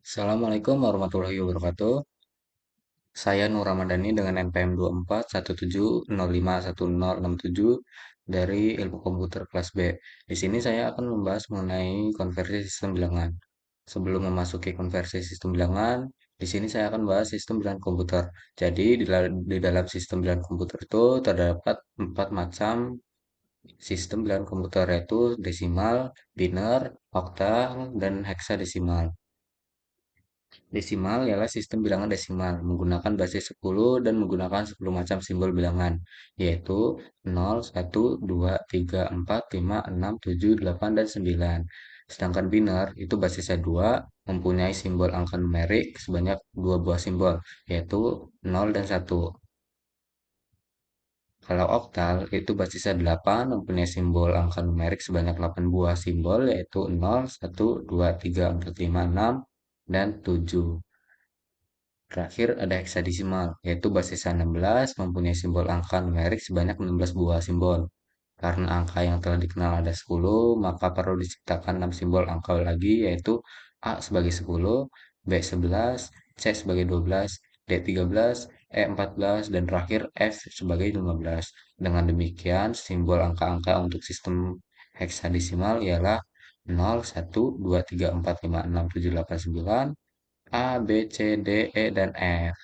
Assalamualaikum warahmatullahi wabarakatuh. Saya Nur Ramadhani dengan NPM 2417051067 dari Ilmu Komputer kelas B. Di sini saya akan membahas mengenai konversi sistem bilangan. Sebelum memasuki konversi sistem bilangan, di sini saya akan bahas sistem bilangan komputer. Jadi di dalam sistem bilangan komputer itu terdapat empat macam sistem bilangan komputer, yaitu desimal, biner, oktal, dan heksadesimal. Desimal ialah sistem bilangan desimal menggunakan basis 10 dan menggunakan 10 macam simbol bilangan, yaitu 0, 1, 2, 3, 4, 5, 6, 7, 8, dan 9. Sedangkan biner itu basisnya 2, mempunyai simbol angka numerik sebanyak 2 buah simbol, yaitu 0 dan 1. Kalau oktal itu basisnya 8, mempunyai simbol angka numerik sebanyak 8 buah simbol, yaitu 0, 1, 2, 3, 4, 5, 6, dan 7. Terakhir ada heksadesimal, yaitu basisnya 16, mempunyai simbol angka numerik sebanyak 16 buah simbol. Karena angka yang telah dikenal ada 10, maka perlu diciptakan 6 simbol angka lagi, yaitu A sebagai 10, B 11, C sebagai 12, D 13, E 14, dan terakhir F sebagai 15. Dengan demikian, simbol angka-angka untuk sistem heksadesimal ialah 0, 1, 2, 3, 4, 5, 6, 7, 8, 9, A, B, C, D, E, dan F.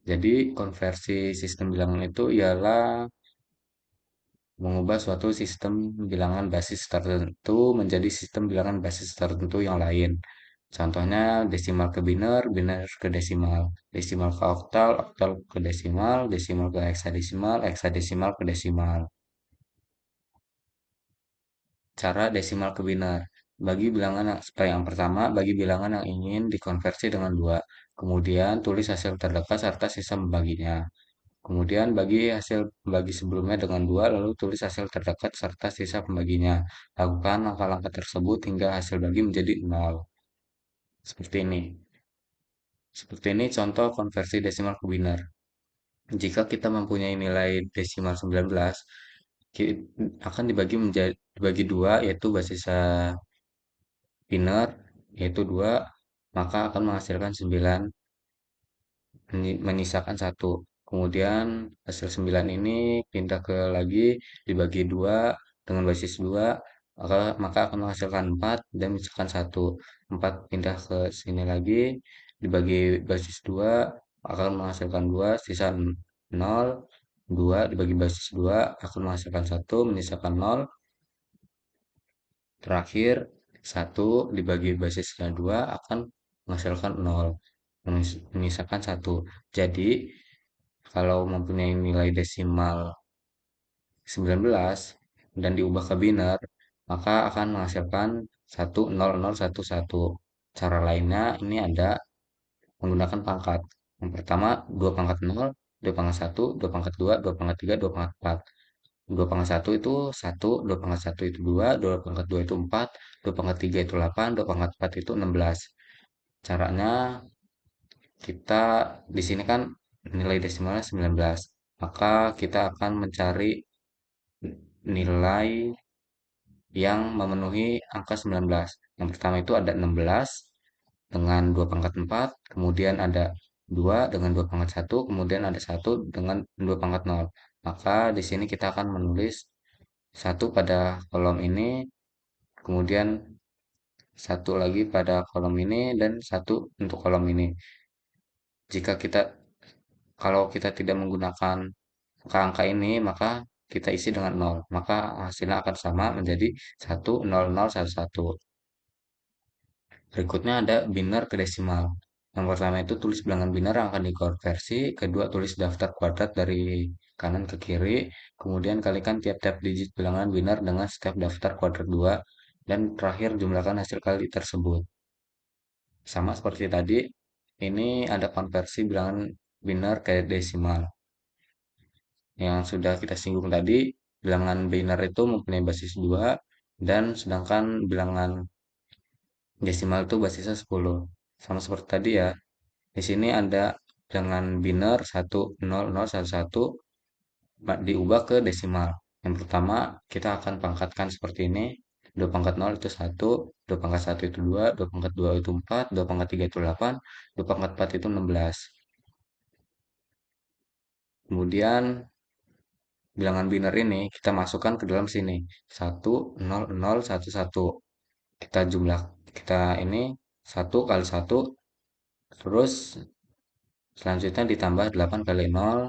Jadi konversi sistem bilangan itu ialah mengubah suatu sistem bilangan basis tertentu menjadi sistem bilangan basis tertentu yang lain. Contohnya desimal ke biner, biner ke desimal, desimal ke oktal, oktal ke desimal, desimal ke heksadesimal, heksadesimal ke desimal. Cara desimal ke biner. Bagi bilangan yang pertama, bagi bilangan yang ingin dikonversi dengan 2. Kemudian tulis hasil terdekat serta sisa membaginya. Kemudian bagi hasil bagi sebelumnya dengan 2, lalu tulis hasil terdekat serta sisa pembaginya. Lakukan langkah-langkah tersebut hingga hasil bagi menjadi 0. Seperti ini. Seperti ini contoh konversi desimal ke biner. Jika kita mempunyai nilai desimal 19, akan dibagi 2, yaitu basis biner, yaitu 2, maka akan menghasilkan 9, menyisakan satu. Kemudian hasil 9 ini pindah ke lagi dibagi 2 dengan basis 2, maka akan menghasilkan 4 dan menyisakan satu. 4 pindah ke sini lagi dibagi basis 2 akan menghasilkan 2, sisa 0. 2 dibagi basis 2 akan menghasilkan satu, menyisakan 0. Terakhir, 1 dibagi basisnya 2 akan menghasilkan 0, menyisakan satu. Jadi, kalau mempunyai nilai desimal 19 dan diubah ke biner, maka akan menghasilkan 10011. Cara lainnya ini ada menggunakan pangkat. Yang pertama, 2 pangkat 0, 2 pangkat 1, 2 pangkat 2, 2 pangkat 3, 2 pangkat 4. 2 pangkat 1 itu 1, 2 pangkat 1 itu 2, 2 pangkat 2 itu 4, 2 pangkat 3 itu 8, 2 pangkat 4 itu 16. Caranya kita di sini kan nilai desimalnya 19. Maka kita akan mencari nilai yang memenuhi angka 19. Yang pertama itu ada 16 dengan 2 pangkat 4, kemudian ada 2 dengan 2 pangkat 1, kemudian ada 1 dengan 2 pangkat 0. Maka di sini kita akan menulis satu pada kolom ini, kemudian satu lagi pada kolom ini, dan satu untuk kolom ini. Jika kita Kalau kita tidak menggunakan angka-angka ini, maka kita isi dengan 0. Maka hasilnya akan sama menjadi 10011. Berikutnya ada biner ke desimal. Yang pertama itu tulis bilangan biner yang akan dikonversi. Kedua, tulis daftar kuadrat dari kanan ke kiri. Kemudian kalikan tiap-tiap digit bilangan biner dengan setiap daftar kuadrat 2. Dan terakhir jumlahkan hasil kali tersebut. Sama seperti tadi, ini ada konversi bilangan biner ke desimal. Yang sudah kita singgung tadi, bilangan biner itu mempunyai basis 2, dan sedangkan bilangan desimal itu basisnya 10. Sama seperti tadi ya. Di sini ada bilangan biner 10011 diubah ke desimal. Yang pertama, kita akan pangkatkan seperti ini. 2 pangkat 0 itu 1, 2 pangkat 1 itu 2, 2 pangkat 2 itu 4, 2 pangkat 3 itu 8, 2 pangkat 4 itu 16. Kemudian bilangan biner ini kita masukkan ke dalam sini. 1, 0, 0, 1, 1. Kita jumlah, kita ini 1 kali 1, terus selanjutnya ditambah 8 kali 0,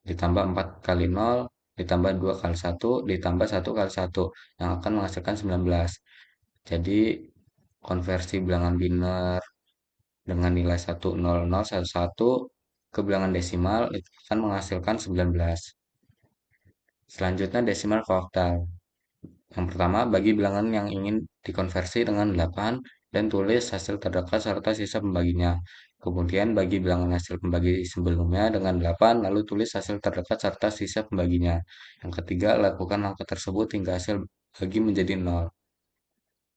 ditambah 4 kali 0, ditambah 2 kali 1, ditambah 1 kali 1, yang akan menghasilkan 19. Jadi konversi bilangan biner dengan nilai 10011 ke bilangan desimal itu akan menghasilkan 19. Selanjutnya desimal ke oktal. Yang pertama, bagi bilangan yang ingin dikonversi dengan 8 dan tulis hasil terdekat serta sisa pembaginya. Kemudian bagi bilangan hasil pembagi sebelumnya dengan 8, lalu tulis hasil terdekat serta sisa pembaginya. Yang ketiga, lakukan langkah tersebut hingga hasil bagi menjadi 0.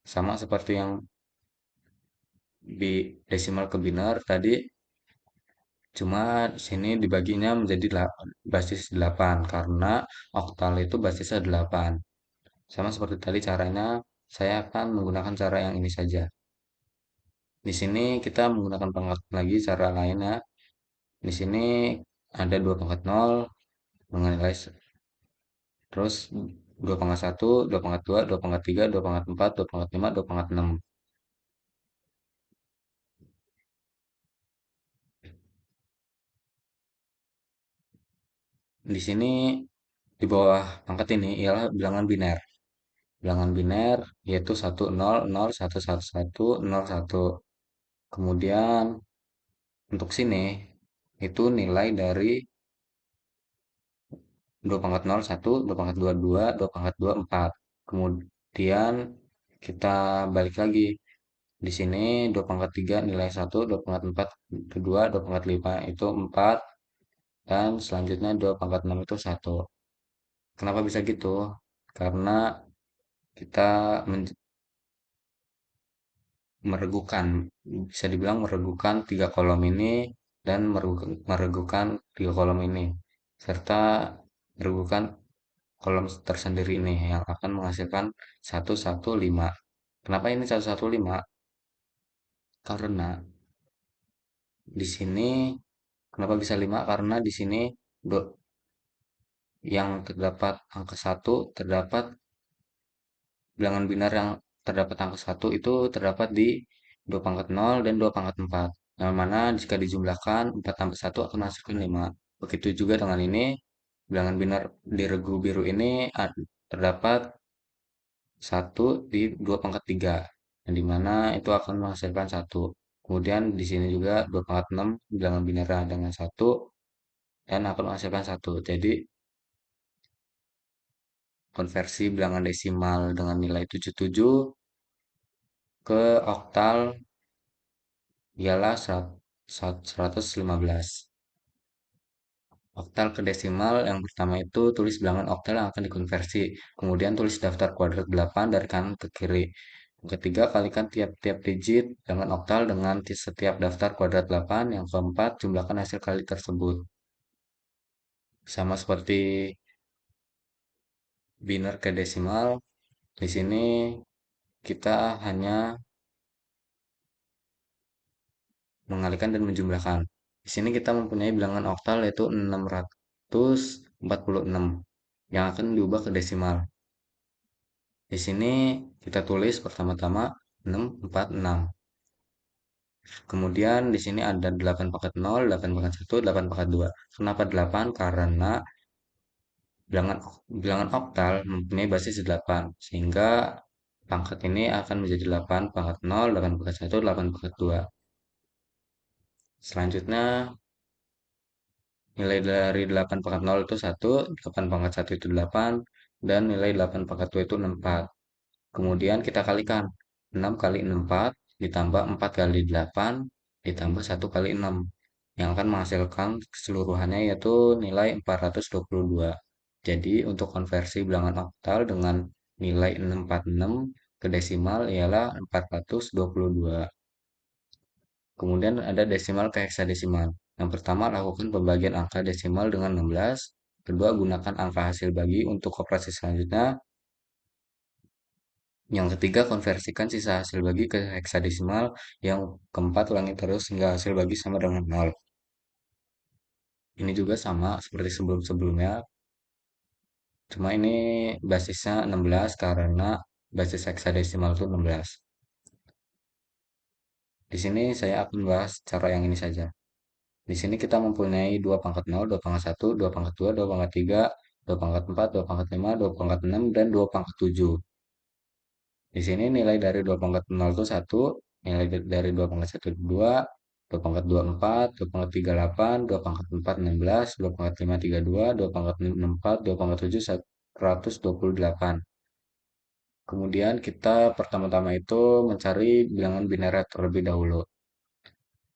Sama seperti yang di desimal ke biner tadi, cuma sini dibaginya menjadi basis 8 karena oktal itu basisnya 8. Sama seperti tadi caranya, saya akan menggunakan cara yang ini saja. Di sini kita menggunakan pangkat lagi cara lainnya. Di sini ada 2 pangkat 0 dengan nilai terus 2 pangkat 1, 2 pangkat 2, 2 pangkat 3, 2 pangkat 4, 2 pangkat 5, 2 pangkat 6. Di sini di bawah pangkat ini ialah bilangan biner. Bilangan biner yaitu 1, 0, 0, 1, 1, 1, 0, 1. Kemudian untuk sini itu nilai dari 2 pangkat 0, 1, 2 pangkat 2, 2, 2 pangkat 2, 4. Kemudian kita balik lagi. Di sini 2 pangkat 3 nilai 1, 2 pangkat 4 itu 2, 2 pangkat 5 itu 4, dan selanjutnya 2 pangkat 6 itu 1. Kenapa bisa gitu? Karena kita meregukan, bisa dibilang meregukan tiga kolom ini dan meregukan tiga kolom ini, serta meregukan kolom tersendiri ini yang akan menghasilkan 115. Kenapa ini 115? Karena di sini kenapa bisa 5? Karena di sini yang terdapat angka 1 terdapat bilangan biner yang terdapat angka 1 itu terdapat di 2 pangkat 0 dan 2 pangkat 4. Yang mana jika dijumlahkan 4 tambah 1 akan menghasilkan 5. Begitu juga dengan ini, bilangan biner di regu biru ini terdapat 1 di 2 pangkat 3. Yang dimana itu akan menghasilkan 1. Kemudian di sini juga 2 pangkat 6 bilangan binernya dengan 1 dan akan menghasilkan 1. Jadi konversi bilangan desimal dengan nilai 77 ke oktal ialah 115. Oktal ke desimal yang pertama itu tulis bilangan oktal yang akan dikonversi. Kemudian tulis daftar kuadrat 8 dari kanan ke kiri. Yang ketiga, kalikan tiap-tiap digit dengan oktal dengan setiap daftar kuadrat 8. Yang keempat, jumlahkan hasil kali tersebut. Sama seperti biner ke desimal, di sini kita hanya mengalikan dan menjumlahkan. Di sini kita mempunyai bilangan oktal yaitu 646 yang akan diubah ke desimal. Di sini kita tulis pertama-tama 646. Kemudian di sini ada 8 pangkat 0, 8 pangkat 1, 8 pangkat 2. Kenapa 8? Karena bilangan bilangan oktal mempunyai basis 8 sehingga pangkat ini akan menjadi 8 pangkat 0, 8 pangkat 1, 8 pangkat 2. Selanjutnya nilai dari 8 pangkat 0 itu 1, 8 pangkat 1 itu 8, dan nilai 8 pangkat 2 itu 64. Kemudian kita kalikan 6 kali 64 ditambah 4 kali 8 ditambah 1 kali 6 yang akan menghasilkan keseluruhannya yaitu nilai 422. Jadi untuk konversi bilangan oktal dengan nilai 646 ke desimal ialah 422. Kemudian ada desimal ke heksadesimal. Yang pertama, lakukan pembagian angka desimal dengan 16. Kedua, gunakan angka hasil bagi untuk operasi selanjutnya. Yang ketiga, konversikan sisa hasil bagi ke heksadesimal. Yang keempat, ulangi terus hingga hasil bagi sama dengan nol. Ini juga sama seperti sebelum-sebelumnya, cuma ini basisnya 16 karena basis heksadesimal itu 16. Di sini saya akan bahas cara yang ini saja. Di sini kita mempunyai 2 pangkat 0, 2 pangkat 1, 2 pangkat 2, 2 pangkat 3, 2 pangkat 4, 2 pangkat 5, 2 pangkat 6, dan 2 pangkat 7. Di sini nilai dari 2 pangkat 0 itu 1, nilai dari 2 pangkat 1 itu 2, 2 pangkat 2 4, 2 pangkat 3 8, 2 pangkat 4 16, 2 pangkat 5 32, 2 pangkat 6 4, 2 pangkat 7 128. Kemudian kita pertama-tama itu mencari bilangan biner terlebih dahulu.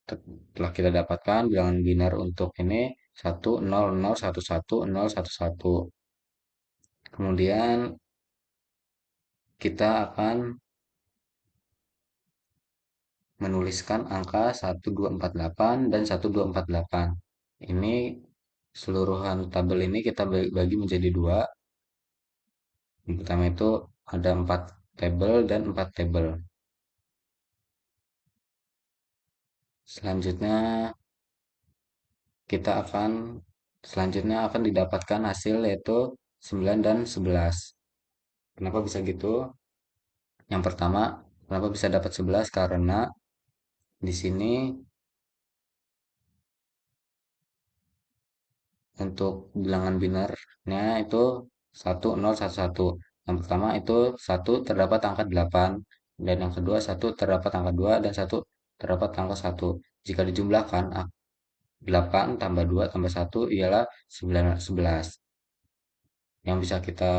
Setelah kita dapatkan bilangan biner untuk ini 1 0 0 1 1 0 1 1. Kemudian kita akan menuliskan angka 1248 dan 1248. Ini seluruhan tabel ini kita bagi menjadi dua. Yang pertama itu ada 4 tabel dan 4 tabel. Selanjutnya kita akan selanjutnya akan didapatkan hasil yaitu 9 dan 11. Kenapa bisa gitu? Yang pertama, kenapa bisa dapat 11? Karena di sini untuk bilangan binernya itu 1011. Yang pertama itu satu terdapat angka 8 dan yang kedua satu terdapat angka 2 dan satu terdapat angka 1. Jika dijumlahkan 8 tambah 2 tambah 1 ialah 9 11. Yang bisa kita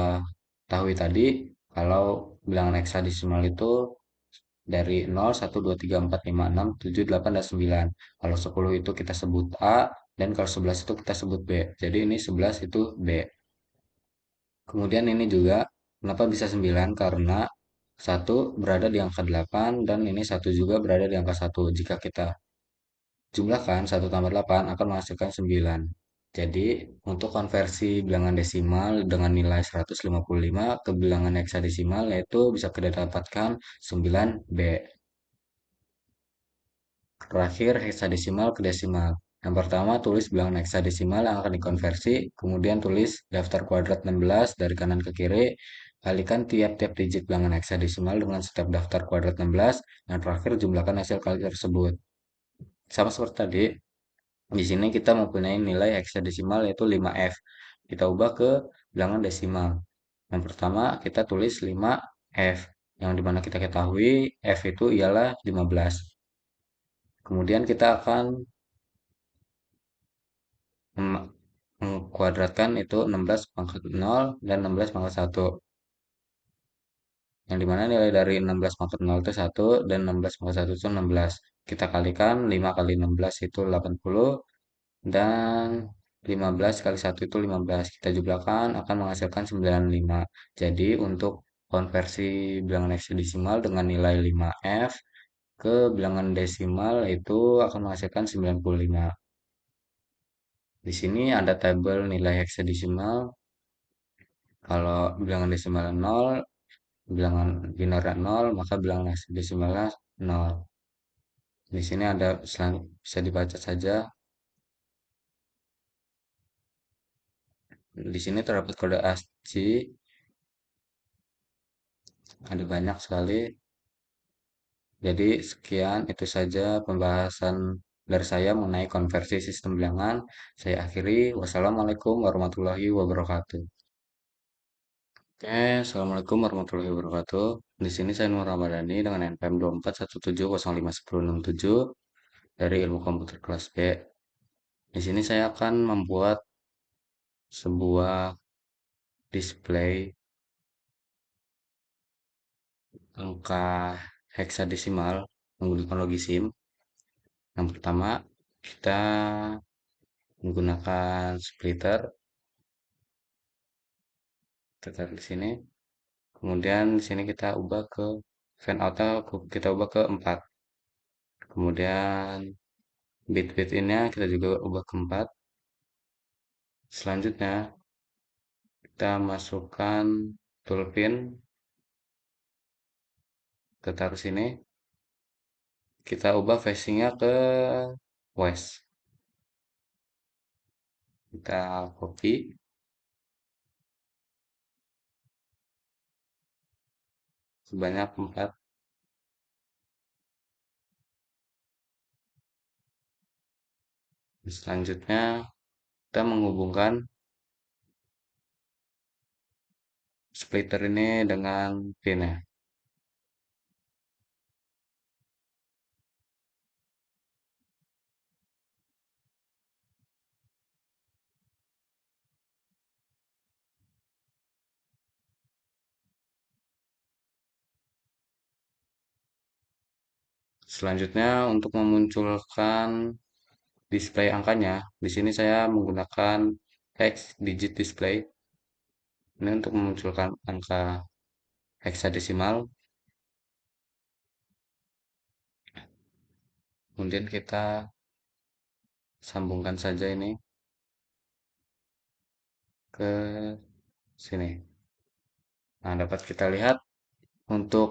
ketahui tadi kalau bilangan heksadesimal itu dari 0, 1, 2, 3, 4, 5, 6, 7, 8, dan 9. Kalau 10 itu kita sebut A, dan kalau 11 itu kita sebut B. Jadi ini 11 itu B. Kemudian ini juga, kenapa bisa 9? Karena satu berada di angka 8, dan ini satu juga berada di angka 1. Jika kita jumlahkan 1 tambah 8 akan menghasilkan 9. Jadi, untuk konversi bilangan desimal dengan nilai 155 ke bilangan heksadesimal yaitu bisa kita dapatkan 9B. Terakhir, heksadesimal ke desimal. Yang pertama, tulis bilangan heksadesimal yang akan dikonversi, kemudian tulis daftar kuadrat 16 dari kanan ke kiri, kalikan tiap-tiap digit bilangan heksadesimal dengan setiap daftar kuadrat 16, dan terakhir jumlahkan hasil kali tersebut. Sama seperti tadi, di sini kita mempunyai nilai heksadesimal yaitu 5F. Kita ubah ke bilangan desimal. Yang pertama, kita tulis 5F, yang dimana kita ketahui F itu ialah 15. Kemudian kita akan mengkuadratkan itu 16 pangkat 0 dan 16 pangkat 1. Yang dimana nilai dari 16 pangkat 0 itu 1 dan 16 pangkat 1 itu 16. Kita kalikan 5 kali 16 itu 80 dan 15 kali 1 itu 15. Kita jumlahkan akan menghasilkan 95. Jadi untuk konversi bilangan heksadesimal dengan nilai 5F ke bilangan desimal itu akan menghasilkan 95. Di sini ada tabel nilai heksadesimal. Kalau bilangan desimalnya 0, bilangan binernya 0, maka bilangan desimalnya 0. Di sini ada bisa dibaca saja. Di sini terdapat kode ASCII, ada banyak sekali. Jadi sekian itu saja pembahasan dari saya mengenai konversi sistem bilangan. Saya akhiri. Wassalamualaikum warahmatullahi wabarakatuh. Oke, assalamualaikum warahmatullahi wabarakatuh. Di sini saya Nur Ramadhani dengan NPM 2417051067 dari Ilmu Komputer kelas B. Di sini saya akan membuat sebuah display angka heksadesimal menggunakan logisim. Yang pertama, kita menggunakan splitter. Kita tarik di sini. Kemudian di sini kita ubah ke fan out kita ubah ke 4. Kemudian bit-bit ini kita juga ubah ke 4. Selanjutnya, kita masukkan toolpin kita taruh sini, kita ubah facingnya ke west. Kita copy sebanyak 4. Selanjutnya kita menghubungkan splitter ini dengan pin ya. Selanjutnya untuk memunculkan display angkanya, di sini saya menggunakan hex digit display. Ini untuk memunculkan angka heksadesimal. Kemudian kita sambungkan saja ini ke sini. Nah, dapat kita lihat untuk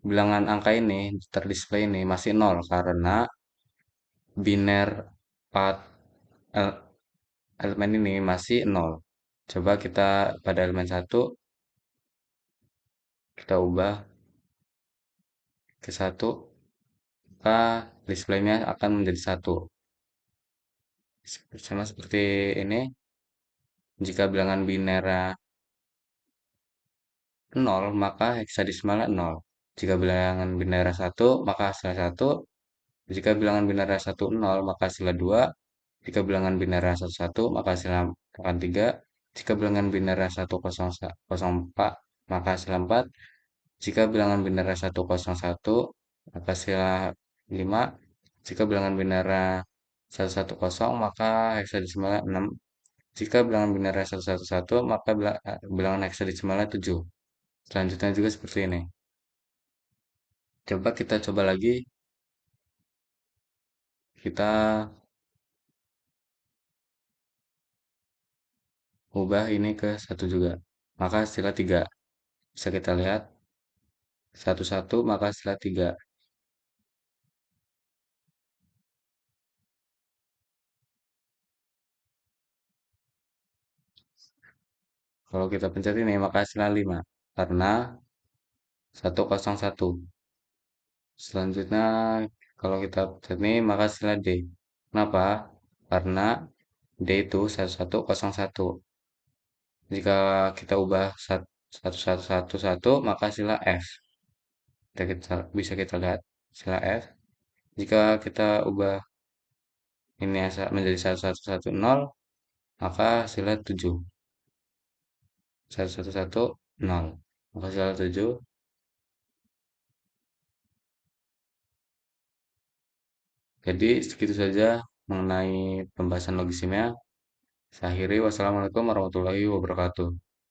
bilangan angka ini terdisplay ini masih nol karena biner part elemen ini masih nol. Coba kita pada elemen satu kita ubah ke satu, maka displaynya akan menjadi satu. Sama seperti ini, jika bilangan biner nol, maka heksadesimalnya nol. Jika bilangan biner satu, maka hasilnya satu. Jika bilangan biner satu nol, maka hasilnya dua. Jika bilangan biner satu satu, maka hasilnya akan tiga. Jika bilangan biner satu kosong empat, maka hasilnya empat. Jika bilangan biner satu kosong satu, maka hasilnya lima. Jika bilangan biner satu satu kosong, maka heksadesimalnya enam. Jika bilangan biner satu satu satu, maka bilangan heksadesimalnya tujuh. Selanjutnya juga seperti ini. Coba kita coba lagi. Kita ubah ini ke satu juga. Maka hasilnya tiga. Bisa kita lihat. Satu satu maka hasilnya tiga. Kalau kita pencet ini maka hasilnya lima. Karena satu kosong satu. Selanjutnya kalau kita pencet ini maka hasilnya D. Kenapa? Karena D itu satu satu kosong satu. Jika kita ubah satu satu satu satu maka hasilnya F. Bisa kita lihat hasilnya F. Jika kita ubah ini menjadi satu satu satu nol, maka hasilnya 7. Satu satu satu nol. Maka hasilnya 7. Jadi segitu saja mengenai pembahasan logisimia. Saya akhiri. Wassalamualaikum warahmatullahi wabarakatuh.